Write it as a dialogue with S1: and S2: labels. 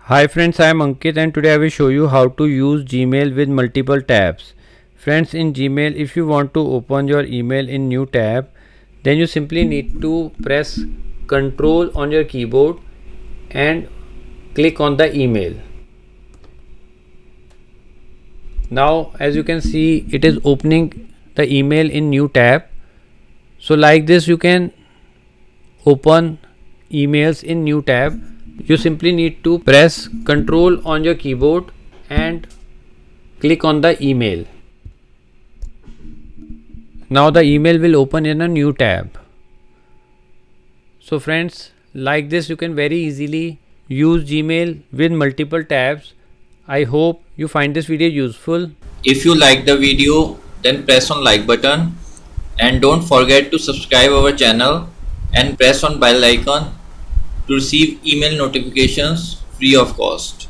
S1: Hi friends, I am Ankit and today I will show you how to use Gmail with multiple tabs. Friends, in Gmail, if you want to open your email in new tab, then you simply need to press Ctrl on your keyboard and click on the email. Now as you can see, it is opening the email in new tab. So like this you can open emails in new tab. You simply need to press Ctrl on your keyboard and click on the email. Now the email will open in a new tab. So friends, like this you can very easily use Gmail with multiple tabs. I hope you find this video useful.
S2: If you like the video, then press on like button and don't forget to subscribe our channel and press on bell icon to receive email notifications free of cost.